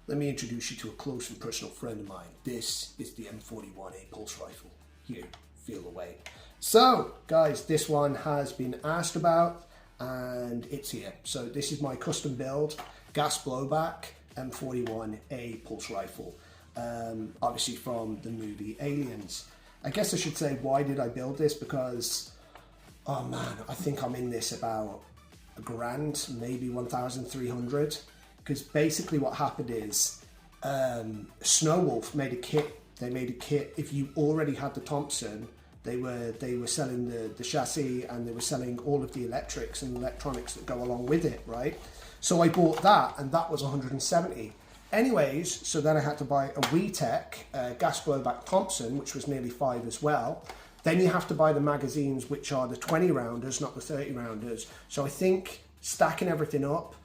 let me introduce you to a close and personal friend of mine. This is the M41A Pulse Rifle. Here, feel the weight. So, guys, this one has been asked about, and it's here. So this is my custom build, gas blowback M41A Pulse Rifle. Obviously from the movie Aliens. I guess I should say, why did I build this? Because, oh man, I think I'm in this about $1,000, maybe 1,300. Because basically what happened is, Snowwolf made a kit. They made a kit. If you already had the Thompson, they were selling the chassis, and they were selling all of the electrics and electronics that go along with it, right? So I bought that, and that was 170. Anyways, so then I had to buy a WeTech gas blowback Thompson, which was nearly 5 as well. Then you have to buy the magazines, which are the 20 rounders, not the 30 rounders. So I think stacking everything up,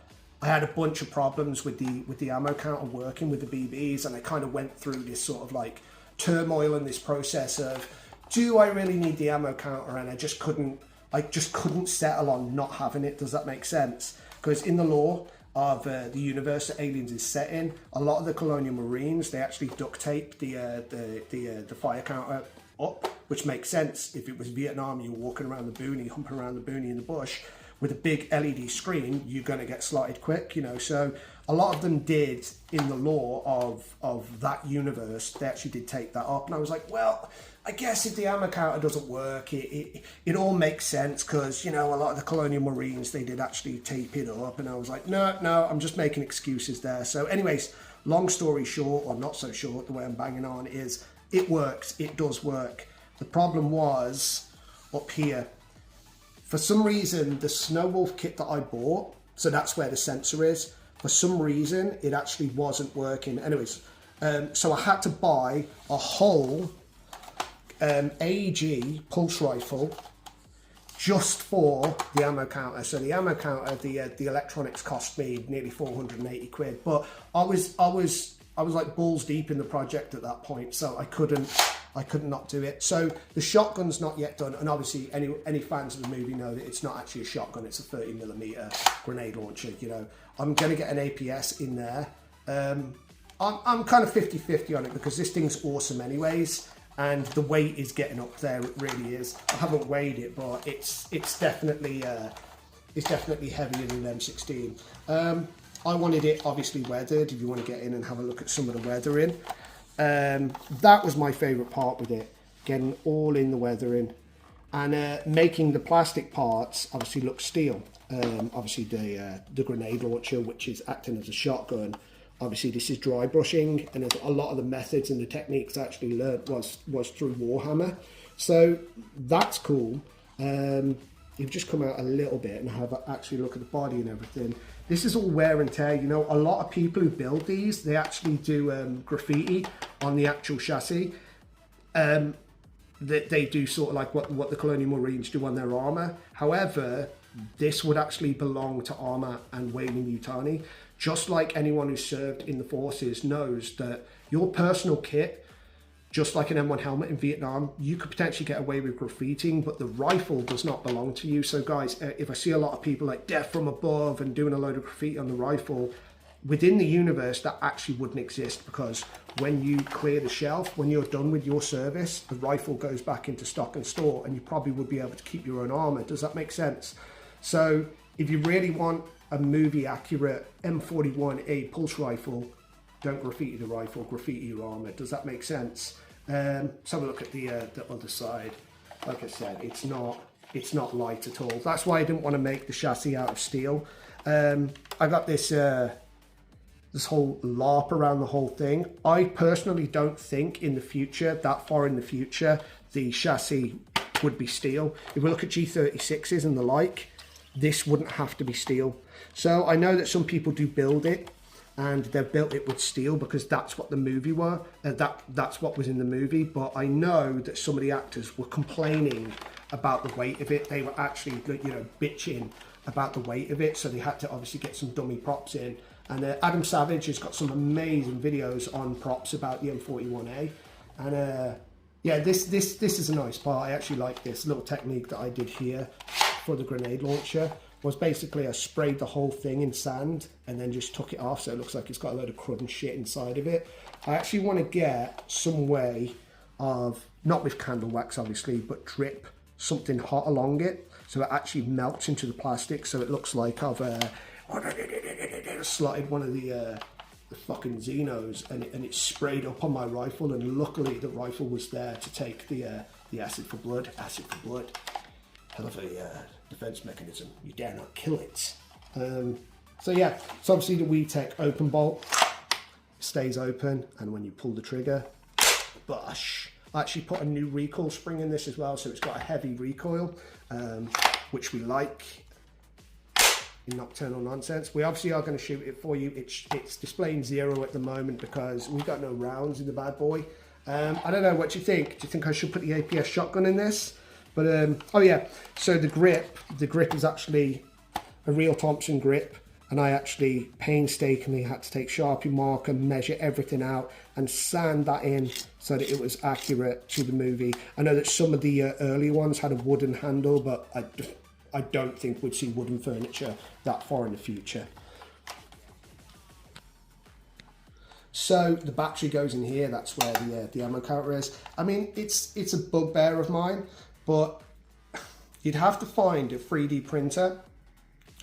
I had a bunch of problems with the ammo counter working with the BBs, and I kind of went through this sort of like turmoil in this process of, do I really need the ammo counter? And I just couldn't settle on not having it. Does that make sense? Because in the lore of the universe that Aliens is set in, a lot of the Colonial Marines, they actually duct tape the fire counter up, which makes sense. If it was Vietnam, you're walking around the booney, humping around the booney in the bush with a big LED screen, you're going to get slotted quick, you know. So a lot of them did, in the lore of that universe, they actually did take that up. And I was like, well, I guess if the ammo counter doesn't work, it all makes sense, because, you know, a lot of the Colonial Marines, they did actually tape it up. And I was like, no, I'm just making excuses there. So anyways, long story short, or not so short, the way I'm banging on is, it works, it does work. The problem was up here. For some reason, the Snowwolf kit that I bought, so that's where the sensor is, for some reason, it actually wasn't working. Anyways, so I had to buy a whole AEG pulse rifle just for the ammo counter. So the ammo counter, the electronics cost me nearly 480 quid, but I was like balls deep in the project at that point, so I couldn't not do it. So the shotgun's not yet done, and obviously any fans of the movie know that it's not actually a shotgun, it's a 30mm grenade launcher. You know, I'm gonna get an APS in there. I'm kind of 50-50 on it, because this thing's awesome anyways, and the weight is getting up there. It really is. I haven't weighed it, but it's definitely heavier than an M16. I wanted it obviously weathered. If you want to get in and have a look at some of the weathering, that was my favourite part with it, getting all in the weathering, and making the plastic parts obviously look steel. Obviously the grenade launcher, which is acting as a shotgun, obviously this is dry brushing, and a lot of the methods and the techniques I actually learned was through Warhammer. So that's cool. You've just come out a little bit and have actually look at the body and everything. This is all wear and tear. You know, a lot of people who build these, they actually do graffiti on the actual chassis. They do sort of like what the Colonial Marines do on their armor. However, this would actually belong to Armour and Weyland-Yutani. Just like anyone who served in the forces knows that your personal kit, just like an M1 helmet in Vietnam, you could potentially get away with graffitiing, but the rifle does not belong to you. So guys, if I see a lot of people like death from above and doing a load of graffiti on the rifle, within the universe that actually wouldn't exist, because when you clear the shelf, when you're done with your service, the rifle goes back into stock and store, and you probably would be able to keep your own armor. Does that make sense? So if you really want a movie accurate M41A Pulse Rifle, don't graffiti the rifle, graffiti your armor. Does that make sense? Let's have a look at the other side. Like I said, it's not light at all. That's why I didn't want to make the chassis out of steel. I got this this whole LARP around the whole thing. I personally don't think in the future, that far in the future, the chassis would be steel. If we look at G36s and the like, this wouldn't have to be steel. So I know that some people do build it, and they've built it with steel because that's what the movie were. That's what was in the movie. But I know that some of the actors were complaining about the weight of it. They were actually, you know, bitching about the weight of it. So they had to obviously get some dummy props in. And Adam Savage has got some amazing videos on props about the M41A. And yeah, this is a nice part. I actually like this little technique that I did here for the grenade launcher. was basically I sprayed the whole thing in sand and then just took it off so it looks like it's got a load of crud and shit inside of it. I actually want to get some way of, not with candle wax obviously, but drip something hot along it so it actually melts into the plastic, so it looks like I've slotted one of the fucking Xenos and it's sprayed up on my rifle, and luckily the rifle was there to take the acid for blood. Acid for blood. Hell of a defense mechanism. You dare not kill it. So yeah, so obviously the WeTech open bolt stays open, and when you pull the trigger, bosh. I actually put a new recoil spring in this as well, so it's got a heavy recoil, which we like in Nocturnal Nonsense. We obviously are going to shoot it for you. It's displaying 0 at the moment because we've got no rounds in the bad boy. I don't know, what do you think? Do you think I should put the APS shotgun in this? But oh yeah, so the grip is actually a real Thompson grip, and I actually painstakingly had to take Sharpie marker, measure everything out and sand that in so that it was accurate to the movie. I know that some of the early ones had a wooden handle, but I don't think we'd see wooden furniture that far in the future. So the battery goes in here, that's where the ammo counter is. I mean, it's a bugbear of mine, but you'd have to find a 3D printer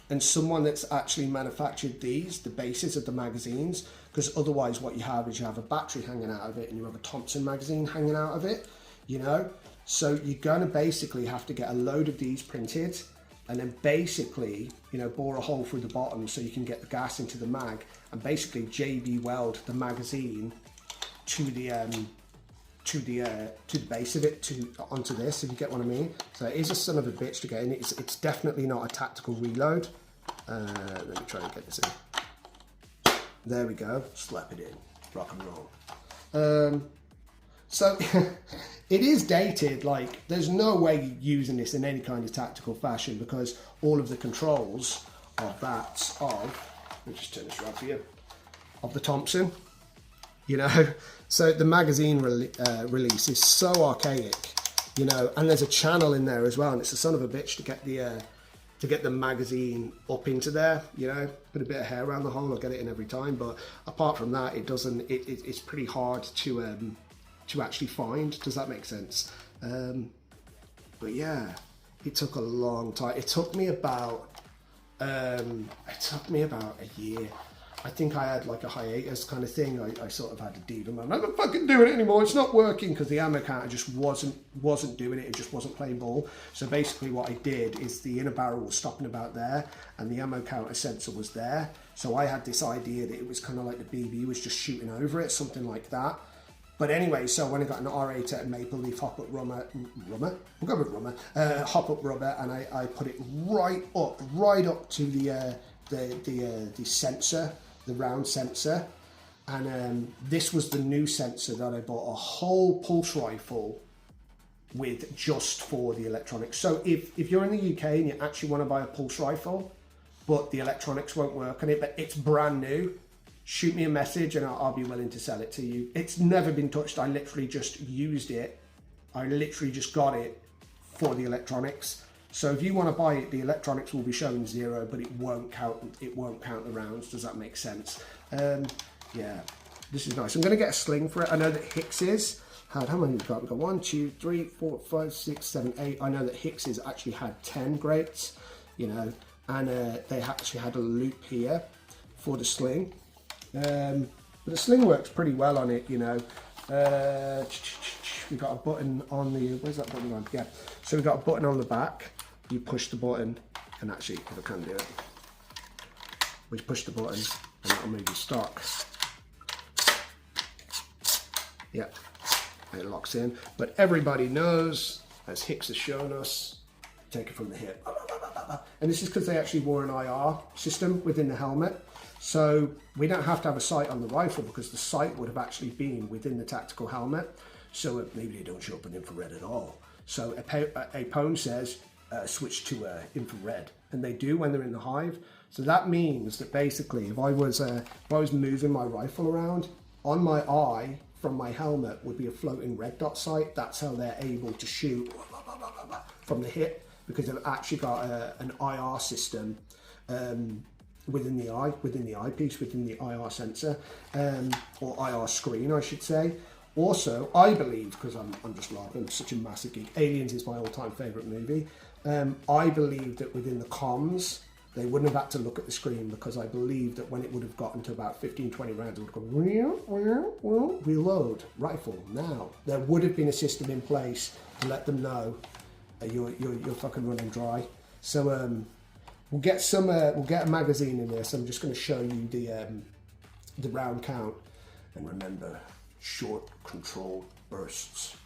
and someone that's actually manufactured these, the bases of the magazines, because otherwise what you have is you have a battery hanging out of it and you have a Thompson magazine hanging out of it, you know? So you're gonna basically have to get a load of these printed and then basically, you know, bore a hole through the bottom so you can get the gas into the mag, and basically JB weld the magazine to the base of it onto this, if you get what I mean. So it is a son of a bitch to get in. It's definitely not a tactical reload. Let me try and get this in. There we go. Slap it in. Rock and roll. So it is dated. Like, there's no way you're using this in any kind of tactical fashion because all of the controls of that let me just turn this around for you, of the Thompson, you know. So the magazine release is so archaic, you know, and there's a channel in there as well, and it's a son of a bitch to get the magazine up into there, you know. Put a bit of hair around the hole, I'll get it in every time, but apart from that, it's pretty hard to actually find. Does that make sense? But yeah, it took a long time. It took me about a year. I think I had like a hiatus kind of thing. I sort of had a diva moment. I'm not fucking doing it anymore. It's not working because the ammo counter just wasn't doing it. It just wasn't playing ball. So basically what I did is the inner barrel was stopping about there and the ammo counter sensor was there. So I had this idea that it was kind of like the BB was just shooting over it, something like that. But anyway, so when I got an R8 at Maple Leaf hop-up rubber, we'll go with rubber, hop-up rubber, and I put it right up to the sensor, the round sensor, and this was the new sensor that I bought a whole pulse rifle with just for the electronics. So if you're in the UK and you actually want to buy a pulse rifle, but the electronics won't work on it, but it's brand new, shoot me a message and I'll be willing to sell it to you. It's never been touched. I literally just used it. I literally just got it for the electronics. So if you want to buy it, the electronics will be showing 0, but it won't count the rounds. Does that make sense? Yeah, this is nice. I'm going to get a sling for it. I know that Hicks's had, how many we've got? We've got 1, 2, 3, 4, 5, 6, 7, 8. I know that Hicks's actually had 10 grates, you know, and they actually had a loop here for the sling. But the sling works pretty well on it, you know. We've got a button on the, where's that button on? Yeah, so we've got a button on the back. You push the button, and actually, if I can do it, we push the button, and that'll move your stock. Yep, and it locks in. But everybody knows, as Hicks has shown us, take it from the hip. And this is because they actually wore an IR system within the helmet. So we don't have to have a sight on the rifle because the sight would have actually been within the tactical helmet. So maybe they don't show up in infrared at all. So a pone says, switch to infrared, and they do when they're in the hive. So that means that basically if I was moving my rifle around, on my eye from my helmet would be a floating red dot sight. That's how they're able to shoot from the hip. because they've actually got an IR system within the eyepiece, within the IR sensor, or IR screen, I should say. Also, I believe, because I'm just laughing, I'm such a massive geek, Aliens is my all-time favourite movie. I believe that within the comms, they wouldn't have had to look at the screen, because I believe that when it would have gotten to about 15-20 rounds, it would go, reload, rifle, now. There would have been a system in place to let them know you're fucking running dry. So we'll get a magazine in there, so I'm just going to show you the round count. And remember, short, controlled bursts.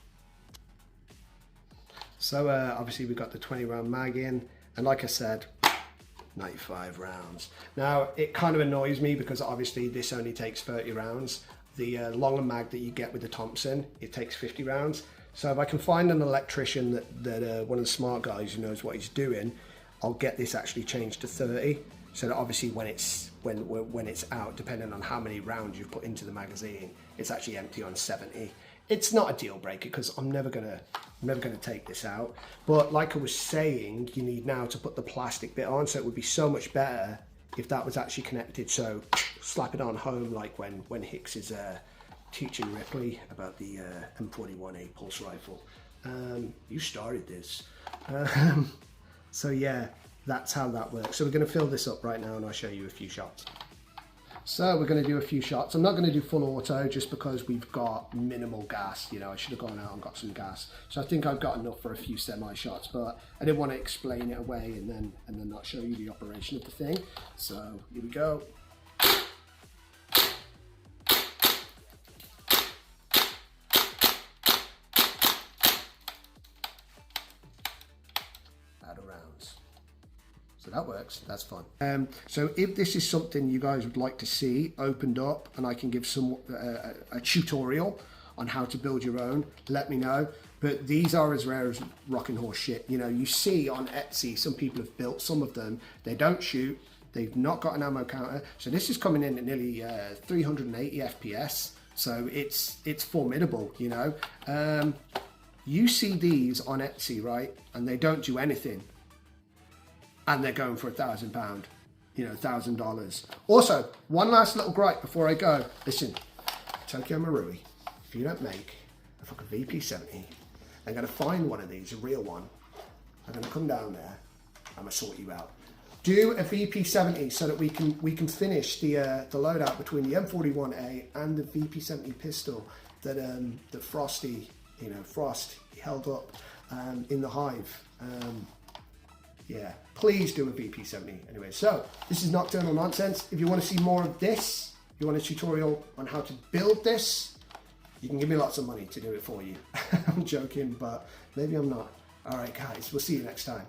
So obviously we've got the 20 round mag in, and like I said, 95 rounds. Now it kind of annoys me because obviously this only takes 30 rounds. The longer mag that you get with the Thompson, it takes 50 rounds. So if I can find an electrician that one of the smart guys who knows what he's doing, I'll get this actually changed to 30. So that obviously when it's out, depending on how many rounds you've put into the magazine, it's actually empty on 70. It's not a deal breaker because I'm never gonna take this out. But like I was saying, you need now to put the plastic bit on, so it would be so much better if that was actually connected. So slap it on home, like when Hicks is teaching Ripley about the M41A Pulse Rifle. You started this. So yeah, that's how that works. So we're going to fill this up right now and I'll show you a few shots. So we're going to do a few shots. I'm not going to do full auto just because we've got minimal gas. You know, I should have gone out and got some gas. So I think I've got enough for a few semi shots, but I didn't want to explain it away and then not show you the operation of the thing. So here we go. Rounds. So that works, that's fun. So if this is something you guys would like to see opened up and I can give some a tutorial on how to build your own, let me know. But these are as rare as rocking horse shit. You know, you see on Etsy, some people have built some of them, they don't shoot, they've not got an ammo counter. So this is coming in at nearly 380 FPS. So it's formidable, you know. You see these on Etsy, right? And they don't do anything. And they're going for £1,000, you know, $1,000. Also, one last little gripe before I go. Listen, Tokyo Marui, if you don't make a fucking VP70, I'm gonna find one of these, a real one. I'm gonna come down there, I'm gonna sort you out. Do a VP70 so that we can finish the loadout between the M41A and the VP70 pistol that that Frosty, you know, Frost held up in the hive. Yeah, please do a VP70. Anyway, so this is Nocturnal Nonsense. If you want to see more of this, you want a tutorial on how to build this, you can give me lots of money to do it for you. I'm joking, but maybe I'm not. All right, guys, we'll see you next time.